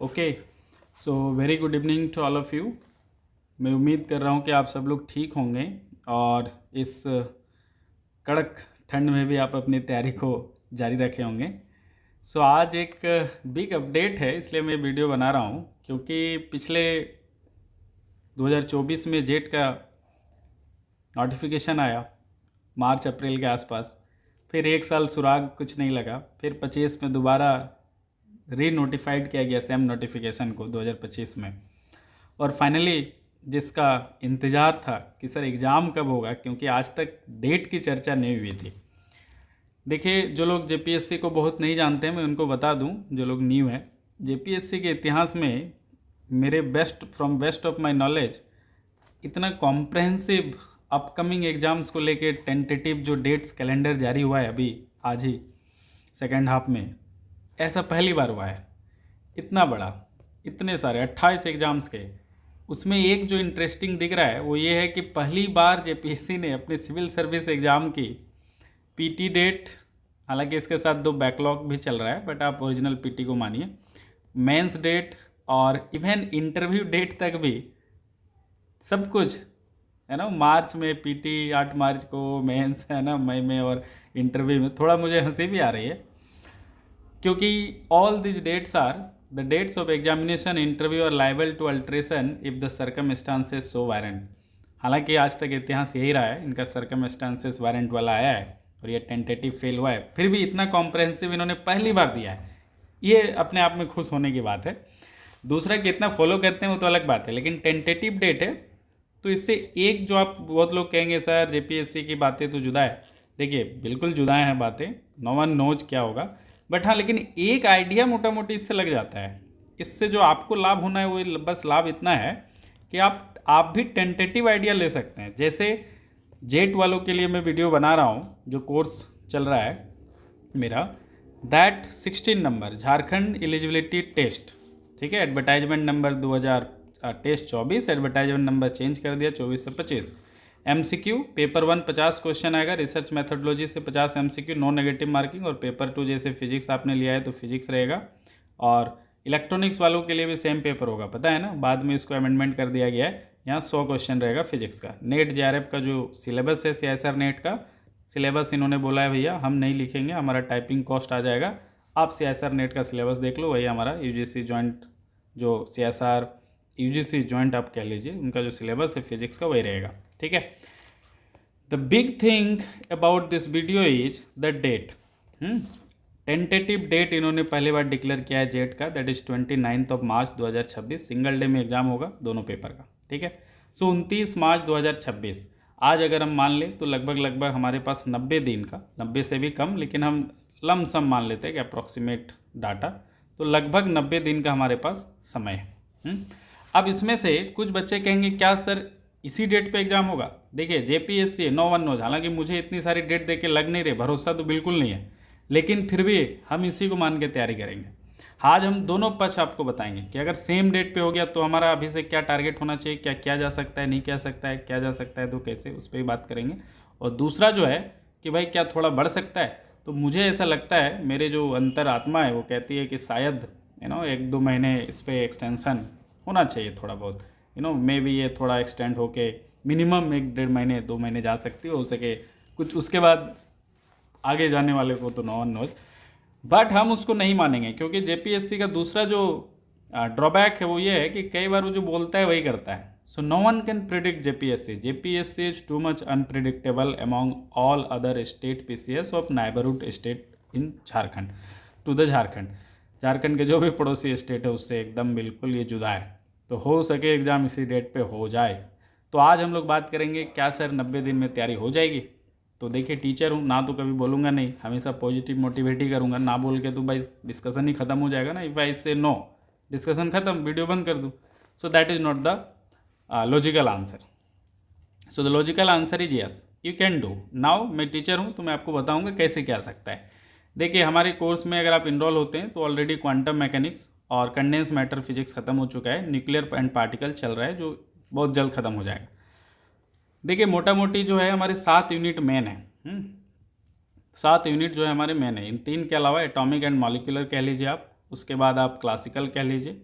Okay, so very good evening to all of you. मैं उम्मीद कर रहा हूँ कि आप सब लोग ठीक होंगे और इस कड़क ठंड में भी आप अपनी तैयारी को जारी रखे होंगे। सो आज एक बिग अपडेट है, इसलिए मैं वीडियो बना रहा हूँ क्योंकि पिछले 2024 में जेट का नोटिफिकेशन आया मार्च अप्रैल के आसपास। फिर एक साल सुराग कुछ नहीं लगा, फिर 25 में दोबारा री नोटिफाइड किया गया सेम नोटिफिकेशन को 2025 में। और फाइनली जिसका इंतज़ार था कि सर एग्ज़ाम कब होगा, क्योंकि आज तक डेट की चर्चा नहीं हुई थी। देखिए, जो लोग जेपीएससी को बहुत नहीं जानते हैं मैं उनको बता दूं, जो लोग न्यू हैं, जेपीएससी के इतिहास में मेरे बेस्ट ऑफ माय नॉलेज इतना कॉम्प्रहेंसिव अपकमिंग एग्ज़ाम्स को लेके टेंटेटिव जो डेट्स कैलेंडर जारी हुआ है अभी आज ही सेकेंड हाफ में, ऐसा पहली बार हुआ है। इतना बड़ा, इतने सारे 28 एग्ज़ाम्स के, उसमें एक जो इंटरेस्टिंग दिख रहा है वो ये है कि पहली बार जेपीएससी ने अपने सिविल सर्विस एग्ज़ाम की पीटी डेट, हालांकि इसके साथ 2 बैकलॉग भी चल रहा है बट आप ओरिजिनल पीटी को मानिए, मेंस डेट और इवन इंटरव्यू डेट तक भी सब कुछ है ना। मार्च में पीटी, 8 मार्च को मेंस है ना, मई में, और इंटरव्यू में थोड़ा मुझे हंसी भी आ रही है क्योंकि all this dates are the dates of examination, interview और liable to alteration if the circumstances so warrant. हालांकि आज तक इतिहास यही रहा है, इनका सर्कमस्टांसेस वारंट वाला आया है और ये टेंटेटिव फेल हुआ है, फिर भी इतना कॉम्प्रहेंसिव इन्होंने पहली बार दिया है, ये अपने आप में खुश होने की बात है। दूसरा कितना फॉलो करते हैं वो तो अलग बात है, लेकिन टेंटेटिव डेट है तो इससे एक जो आप बहुत लोग कहेंगे सर जेपीएससी की बातें तो जुदा है, देखिए बिल्कुल जुदा हैं बातें, नो वन नोज क्या होगा, बट हाँ लेकिन एक आइडिया मोटा मोटी इससे लग जाता है। इससे जो आपको लाभ होना है वो बस लाभ इतना है कि आप भी टेंटेटिव आइडिया ले सकते हैं। जैसे जेट वालों के लिए मैं वीडियो बना रहा हूँ, जो कोर्स चल रहा है मेरा, that 16 number Jharkhand eligibility test, ठीक है, advertisement number 2000 test 24, advertisement number change कर दिया 24 से 25। एमसीक्यू पेपर 1 50 क्वेश्चन आएगा, रिसर्च मेथोडोलॉजी से 50 एमसीक्यू, नो नेगेटिव मार्किंग, और पेपर 2 जैसे फिजिक्स आपने लिया है तो फिजिक्स रहेगा। और इलेक्ट्रॉनिक्स वालों के लिए भी सेम पेपर होगा, पता है ना, बाद में इसको अमेंडमेंट कर दिया गया है, यहाँ 100 क्वेश्चन रहेगा फिजिक्स का। नेट जेआरएफ का जो सिलेबस है, सीएसआर नेट का सिलेबस इन्होंने बोला है भैया हम नहीं लिखेंगे, हमारा टाइपिंग कॉस्ट आ जाएगा, आप सीएसआर नेट का सिलेबस देख लो, वही हमारा यूजीसी जॉइंट, जो सीएसआर यूजीसी जॉइंट आप कह लीजिए, उनका जो सिलेबस है फिजिक्स का वही रहेगा, ठीक है। The big thing about this video is the date. Tentative date इन्होंने पहली बार डिक्लेयर किया है जेट का, that is 29 March 2026, single day में एग्जाम होगा दोनों पेपर का, ठीक है। सो 29 मार्च 2026 आज अगर हम मान लें तो लगभग हमारे पास 90 दिन का, 90 से भी कम, लेकिन हम लमसम मान लेते हैं कि अप्रॉक्सीमेट डाटा, तो लगभग 90 दिन का हमारे पास समय है। अब इसमें से कुछ बच्चे कहेंगे क्या सर इसी डेट पे एग्जाम होगा? देखिए जेपीएससी नो वन नोज, हालांकि मुझे इतनी सारी डेट देके लग नहीं रही, भरोसा तो बिल्कुल नहीं है, लेकिन फिर भी हम इसी को मान के तैयारी करेंगे। आज हम दोनों पक्ष आपको बताएंगे कि अगर सेम डेट पे हो गया तो हमारा अभी से क्या टारगेट होना चाहिए, क्या किया जा सकता है, नहीं किया सकता है, क्या जा सकता है तो कैसे, उस पर भी बात करेंगे। और दूसरा जो है कि भाई क्या थोड़ा बढ़ सकता है, तो मुझे ऐसा लगता है, मेरे जो अंतर आत्मा है वो कहती है कि शायद 1-2 महीने इस पर एक्सटेंशन होना चाहिए थोड़ा बहुत, मे बी ये थोड़ा एक्सटेंड होके मिनिमम 1-1.5 महीने 2 महीने जा सकती हो सके कुछ, उसके बाद आगे जाने वाले को तो नो वन नोज, बट हम उसको नहीं मानेंगे क्योंकि जेपीएससी का दूसरा जो ड्रॉबैक है वो ये है कि कई बार वो जो बोलता है वही करता है। So no one can predict JPSC is too much unpredictable among all other state PCS of neighbourhood state in Jharkhand to the Jharkhand के जो भी पड़ोसी स्टेट है उससे एकदम बिल्कुल ये जुदा है। तो हो सके एग्ज़ाम इसी डेट पे हो जाए। तो आज हम लोग बात करेंगे क्या सर 90 दिन में तैयारी हो जाएगी? तो देखिए टीचर हूँ ना, तो कभी बोलूँगा नहीं, हमेशा पॉजिटिव मोटिवेट ही करूँगा, ना बोल के तो भाई डिस्कशन ही ख़त्म हो जाएगा ना, इफ़ आई से नो डिस्कशन ख़त्म, वीडियो बंद कर दूँ। So that is not the logical answer. So the logical answer is yes, you can do. Now मैं टीचर हूँ तो मैं आपको बताऊँगा कैसे क्या सकता है। देखिए हमारे कोर्स में अगर आप इनरोल होते हैं तो ऑलरेडी क्वांटम मैकेनिक्स और कंडेंस मैटर फिजिक्स खत्म हो चुका है, न्यूक्लियर एंड पार्टिकल चल रहा है जो बहुत जल्द खत्म हो जाएगा। देखिए मोटा मोटी जो है हमारे 7 यूनिट मेन है, 7 यूनिट जो है हमारे मेन है। इन 3 के अलावा एटॉमिक एंड मॉलिक्यूलर कह लीजिए आप, उसके बाद आप क्लासिकल कह लीजिए,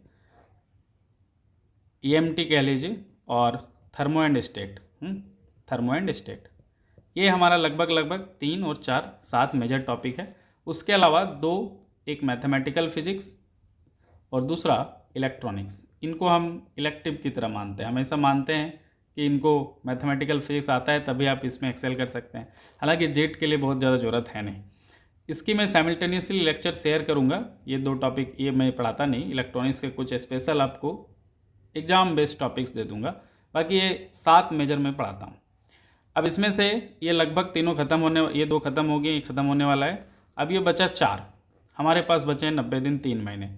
EMT कह लीजिए, और thermo and state, thermo and state. ये हमारा लगभग 3 और 4 7 मेजर टॉपिक है। उसके अलावा 2, एक मैथमेटिकल फिजिक्स और दूसरा इलेक्ट्रॉनिक्स। इनको हम इलेक्टिव की तरह मानते हैं, हमेशा मानते हैं कि इनको मैथमेटिकल फिजिक्स आता है तभी आप इसमें एक्सेल कर सकते हैं। हालांकि जेट के लिए बहुत ज़्यादा ज़रूरत है नहीं। इसकी मैं साइमल्टेनियसली लेक्चर शेयर करूंगा। ये 2 टॉपिक ये मैं पढ़ाता नहीं, इलेक्ट्रॉनिक्स के कुछ स्पेशल आपको एग्जाम बेस्ड टॉपिक्स दे दूंगा। बाकी ये 7 मेजर में पढ़ाता हूँ। अब इसमें से ये लगभग तीनों खत्म होने, ये 2 खत्म हो गए, ये खत्म होने वाला है। अब ये बचा 4, हमारे पास बचे हैं 90 दिन 3 महीने।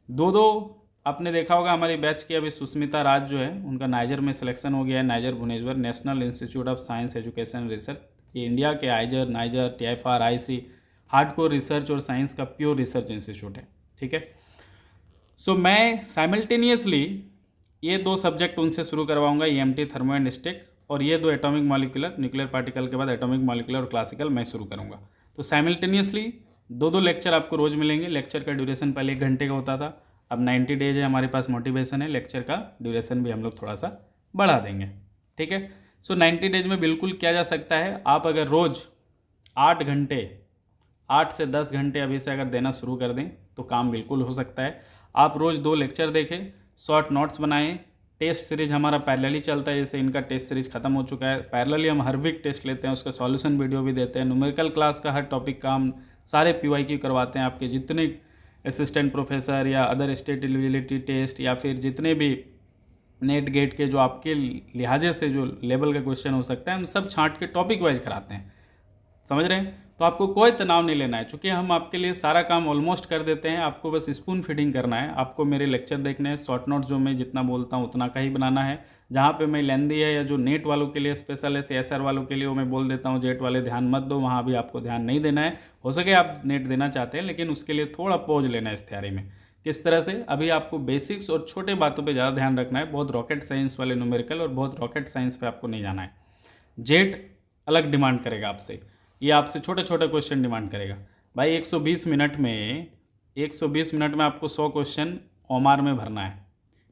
2 आपने देखा होगा हमारी बैच की अभी सुस्मिता राज जो है उनका नाइजर में सिलेक्शन हो गया है, NISER Bhubaneswar national institute of science education research. ये इंडिया के IISER, NISER, TIFR, IC hardcore research और साइंस का प्योर रिसर्च इंस्टीट्यूट है, ठीक है। सो मैं साइमल्टेनियसली ये 2 सब्जेक्ट उनसे शुरू करवाऊंगा, EMT, थर्मो एंड स्टिक, और ये 2 एटॉमिक मॉलिक्यूलर, न्यूक्लियर पार्टिकल के बाद एटॉमिक मॉलिक्यूलर और क्लासिकल मैं शुरू करूंगा। तो साइमल्टेनियसली 2 लेक्चर आपको रोज़ मिलेंगे। लेक्चर का ड्यूरेशन पहले 1 घंटे का होता था, अब 90 डेज है हमारे पास, मोटिवेशन है, लेक्चर का ड्यूरेशन भी हम लोग थोड़ा सा बढ़ा देंगे, ठीक है। सो 90 डेज में बिल्कुल किया जा सकता है। आप अगर रोज़ 8 घंटे, 8 से 10 घंटे अभी से अगर देना शुरू कर दें तो काम बिल्कुल हो सकता है। आप रोज़ 2 लेक्चर देखें, शॉर्ट नोट्स बनाएं। टेस्ट सीरीज हमारा पैरेलली चलता है, जैसे इनका टेस्ट सीरीज खत्म हो चुका है। पैरेलली हम हर वीक टेस्ट लेते हैं, उसका सॉल्यूशन वीडियो भी देते हैं। न्यूमेरिकल क्लास का हर टॉपिक का हम सारे PYQ करवाते हैं। आपके जितने असिस्टेंट प्रोफेसर या अदर स्टेट एलिजिबिलिटी टेस्ट या फिर जितने भी नेट गेट के जो आपके लिहाजे से जो लेवल का क्वेश्चन हो सकता है, हम सब छांट के टॉपिक वाइज कराते हैं, समझ रहे हैं। तो आपको कोई तनाव नहीं लेना है, चूँकि हम आपके लिए सारा काम ऑलमोस्ट कर देते हैं। आपको बस स्पून फीडिंग करना है, आपको मेरे लेक्चर देखने हैं। शॉर्ट नोट जो मैं जितना बोलता हूँ उतना का ही बनाना है। जहाँ पे मैं लेंदी है या जो नेट वालों के लिए स्पेशल है, CSR वालों के लिए, वो मैं बोल देता हूँ जेट वाले ध्यान मत दो, वहाँ भी आपको ध्यान नहीं देना है। हो सके आप नेट देना चाहते हैं, लेकिन उसके लिए थोड़ा पॉज लेना है इस तैयारी में। किस तरह से, अभी आपको बेसिक्स और छोटे बातों पे ज़्यादा ध्यान रखना है। बहुत रॉकेट साइंस वाले न्यूमेरिकल और बहुत रॉकेट साइंस पे आपको नहीं जाना है। जेट अलग डिमांड करेगा आपसे, ये आपसे छोटे छोटे क्वेश्चन डिमांड करेगा। भाई 120 मिनट में 120 मिनट में आपको 100 क्वेश्चन ओमार में भरना है।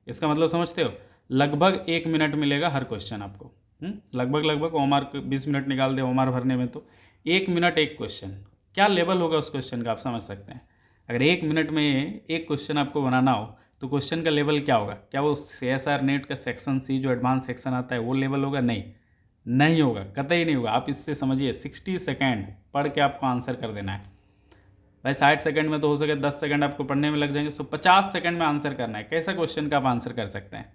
इसका मतलब समझते हो, लगभग 1 मिनट मिलेगा हर क्वेश्चन आपको। लगभग ओमार 20 मिनट निकाल दे ओमार भरने में, तो 1 मिनट 1 क्वेश्चन, क्या लेवल होगा उस क्वेश्चन का आप समझ सकते हैं। अगर 1 मिनट में 1 क्वेश्चन आपको बनाना हो तो क्वेश्चन का लेवल क्या होगा। क्या वो CSR नेट का सेक्शन C जो एडवांस सेक्शन आता है वो लेवल होगा? नहीं होगा, कतई नहीं होगा। आप इससे समझिए 60 सेकेंड पढ़ के आपको आंसर कर देना है। भाई 60 सेकंड में तो हो सके 10 सेकंड आपको पढ़ने में लग जाएंगे, सो 50 सेकंड में आंसर करना है। कैसा क्वेश्चन का आप आंसर कर सकते हैं,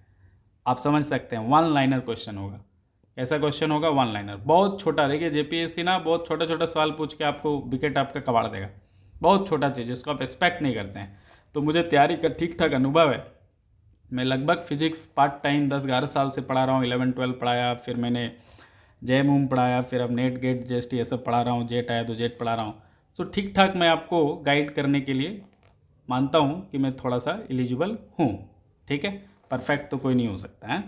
आप समझ सकते हैं। 1 लाइनर क्वेश्चन होगा। कैसा क्वेश्चन होगा? 1 लाइनर, बहुत छोटा। देखिए JPSC ना बहुत छोटा छोटा सवाल पूछ के आपको विकेट आपका कबाड़ देगा, बहुत छोटा चीज़ जिसको आप एक्सपेक्ट नहीं करते हैं। तो मुझे तैयारी का ठीक ठाक अनुभव है। मैं लगभग फिजिक्स पार्ट टाइम 10-11 साल से पढ़ा रहा हूँ। 11-12 पढ़ाया, फिर मैंने JMUM पढ़ाया, फिर अब नेट गेट JST ये सब पढ़ा रहा हूँ। जेट आया तो जेट पढ़ा रहा हूँ। सो ठीक ठाक मैं आपको गाइड करने के लिए मानता हूँ कि मैं थोड़ा सा एलिजिबल हूँ, ठीक है। परफेक्ट तो कोई नहीं हो सकता है।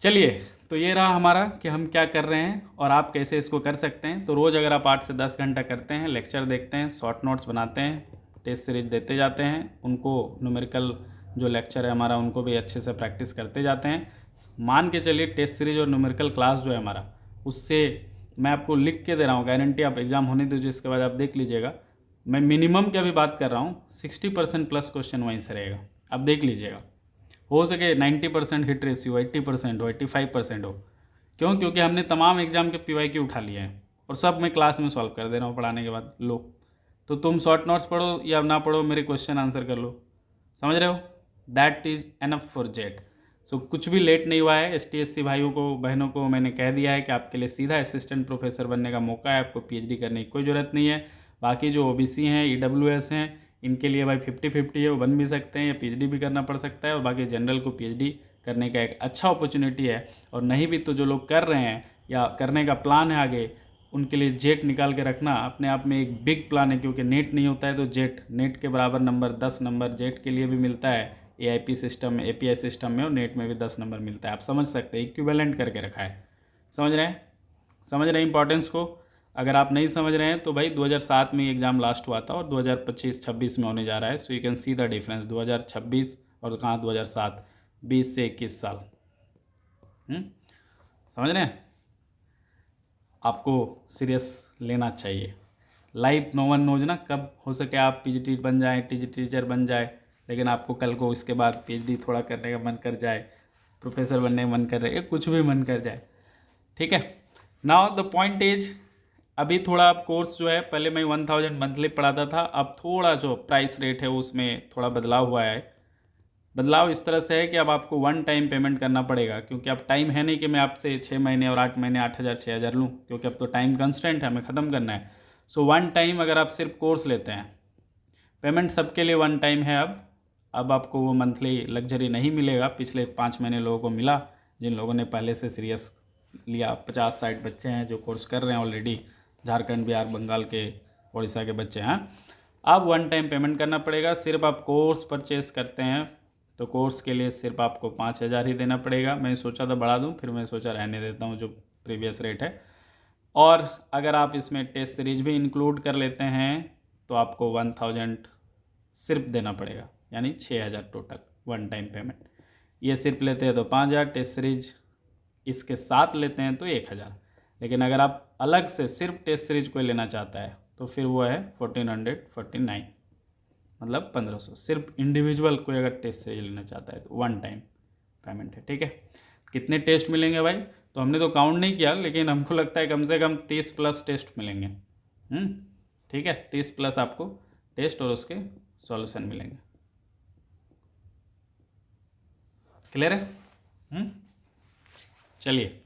चलिए, तो ये रहा हमारा कि हम क्या कर रहे हैं और आप कैसे इसको कर सकते हैं। तो रोज़ अगर आप 8 से 10 घंटा करते हैं, लेक्चर देखते हैं, शॉर्ट नोट्स बनाते हैं, टेस्ट सीरीज देते जाते हैं, उनको न्यूमेरिकल जो लेक्चर है हमारा उनको भी अच्छे से प्रैक्टिस करते जाते हैं। मान के चलिए टेस्ट सीरीज और न्यूमेरिकल क्लास जो है हमारा, उससे मैं आपको लिख के दे रहा हूँ गारंटी। आप एग्ज़ाम होने दीजिए, इसके बाद आप देख लीजिएगा। मैं मिनिमम की अभी बात कर रहा हूँ, 60% प्लस क्वेश्चन वहीं से रहेगा। आप देख लीजिएगा, हो सके 90% हिट रेशियो, 80% हो, 85% हो। क्यों? क्योंकि हमने तमाम एग्जाम के PYQ उठा लिए हैं और सब मैं क्लास में सॉल्व कर दे रहा हूँ पढ़ाने के बाद। लो, तो तुम शॉर्ट नोट्स पढ़ो या ना पढ़ो, मेरे क्वेश्चन आंसर कर लो, समझ रहे हो। That is enough for jet. So कुछ भी लेट नहीं हुआ है। STSC भाइयों को बहनों को मैंने कह दिया है कि आपके लिए सीधा असिस्टेंट प्रोफेसर बनने का मौका है। आपको PhD करने की कोई ज़रूरत नहीं है। बाकी जो OBC हैं, EWS हैं, इनके लिए भाई 50-50 है, वो बन भी सकते हैं या PhD भी करना पड़ सकता है। और बाकी जनरल को PhD करने का एक अच्छा अपॉर्चुनिटी है। और नहीं भी तो जो लोग कर रहे हैं या करने का प्लान है आगे, उनके लिए जेट निकाल के रखना अपने आप में एक बिग प्लान है। क्योंकि नेट नहीं होता है तो जेट, नेट के बराबर नंबर 10 नंबर जेट के लिए भी मिलता है। AIP सिस्टम में, API सिस्टम में, और नेट में भी 10 नंबर मिलता है। आप समझ सकते हैं, इक्विवेलेंट करके रखा है। समझ रहे हैं? समझ रहे हैं इंपॉर्टेंस को? अगर आप नहीं समझ रहे हैं तो भाई 2007 में एग्ज़ाम लास्ट हुआ था और 2025-26 में होने जा रहा है। So you can see the difference, 2026 और कहाँ 2007। 20 से 21 साल। समझ रहे हैं? आपको सीरियस लेना चाहिए। लाइफ नो वन नोज ना, कब हो सके आप पीजीटी बन जाए, टीचर बन जाए, लेकिन आपको कल को इसके बाद पीएचडी थोड़ा करने का मन कर जाए, प्रोफेसर बनने का मन कर रहे, कुछ भी मन कर जाए, ठीक है। नाउ द पॉइंट इज, अभी थोड़ा आप कोर्स जो है, पहले मैं 1000 मंथली पढ़ाता था, अब थोड़ा जो प्राइस रेट है उसमें थोड़ा बदलाव हुआ है। बदलाव इस तरह से है कि अब आपको वन टाइम पेमेंट करना पड़ेगा, क्योंकि अब टाइम है नहीं कि मैं आपसे 6 महीने और 8 महीने 8000 6000 लूँ, क्योंकि अब तो टाइम कंस्टेंट है, हमें ख़त्म करना है। सो वन टाइम अगर आप सिर्फ कोर्स लेते हैं, पेमेंट सबके लिए वन टाइम है। अब आपको वो मंथली लग्जरी नहीं मिलेगा। पिछले 5 महीने लोगों को मिला, जिन लोगों ने पहले से सीरियस लिया। 50-60 बच्चे हैं जो कोर्स कर रहे हैं ऑलरेडी, झारखंड, बिहार, बंगाल के, उड़ीसा के बच्चे हैं। अब वन टाइम पेमेंट करना पड़ेगा। सिर्फ आप कोर्स परचेस करते हैं तो कोर्स के लिए सिर्फ आपको 5000 ही देना पड़ेगा। मैं सोचा था बढ़ा दूं, फिर मैं सोचा रहने देता हूं जो प्रीवियस रेट है। और अगर आप इसमें टेस्ट सीरीज भी इंक्लूड कर लेते हैं तो आपको 1000 सिर्फ देना पड़ेगा, यानी 6000 टोटल वन टाइम पेमेंट। ये सिर्फ लेते हैं तो 5000, टेस्ट सीरीज इसके साथ लेते हैं तो 1000। लेकिन अगर आप अलग से सिर्फ टेस्ट सीरीज को लेना चाहता है तो फिर वो है 1449, मतलब 1500। सिर्फ इंडिविजुअल कोई अगर टेस्ट सीरीज लेना चाहता है तो वन टाइम पेमेंट है, ठीक है। कितने टेस्ट मिलेंगे भाई, तो हमने तो काउंट नहीं किया, लेकिन हमको लगता है कम से कम 30+ टेस्ट मिलेंगे। ठीक है, 30+ आपको टेस्ट और उसके सॉल्यूशन मिलेंगे। क्लियर है? चलिए,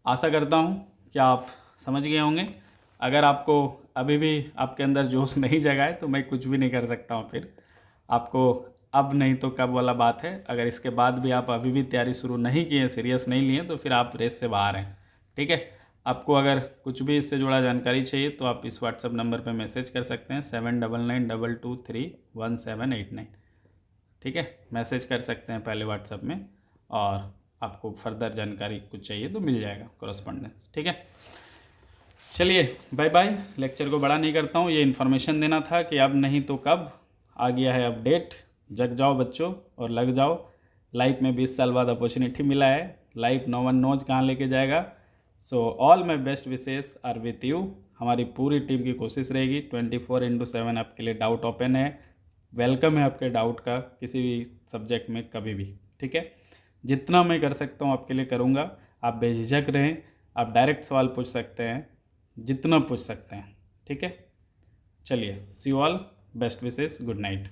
आशा करता हूँ कि आप समझ गए होंगे। अगर आपको अभी भी आपके अंदर जोश नहीं जगा है तो मैं कुछ भी नहीं कर सकता हूँ। फिर आपको अब नहीं तो कब वाला बात है। अगर इसके बाद भी आप अभी भी तैयारी शुरू नहीं किए, सीरियस नहीं लिए, तो फिर आप रेस से बाहर हैं, ठीक है। आपको अगर कुछ भी इससे जुड़ा जानकारी चाहिए तो आप इस व्हाट्सएप नंबर पर मैसेज कर सकते हैं, 7992231789, ठीक है। मैसेज कर सकते हैं पहले व्हाट्सएप में, और आपको फर्दर जानकारी कुछ चाहिए तो मिल जाएगा, कॉरस्पॉन्डेंस, ठीक है। चलिए, बाय बाय। लेक्चर को बड़ा नहीं करता हूँ, ये इन्फॉर्मेशन देना था कि अब नहीं तो कब आ गया है अपडेट। जग जाओ बच्चों और लग जाओ। लाइफ में 20 साल बाद अपॉर्चुनिटी मिला है। लाइफ नो वन नोज कहाँ लेके जाएगा। So all my best wishes are with you. हमारी पूरी टीम की कोशिश रहेगी 24/7 आपके लिए। डाउट ओपन है, वेलकम है आपके डाउट का किसी भी सब्जेक्ट में कभी भी, ठीक है। जितना मैं कर सकता हूँ आपके लिए करूँगा। आप बेझिझक रहें, आप डायरेक्ट सवाल पूछ सकते हैं, जितना पूछ सकते हैं, ठीक है। चलिए, see you all, best wishes, good night.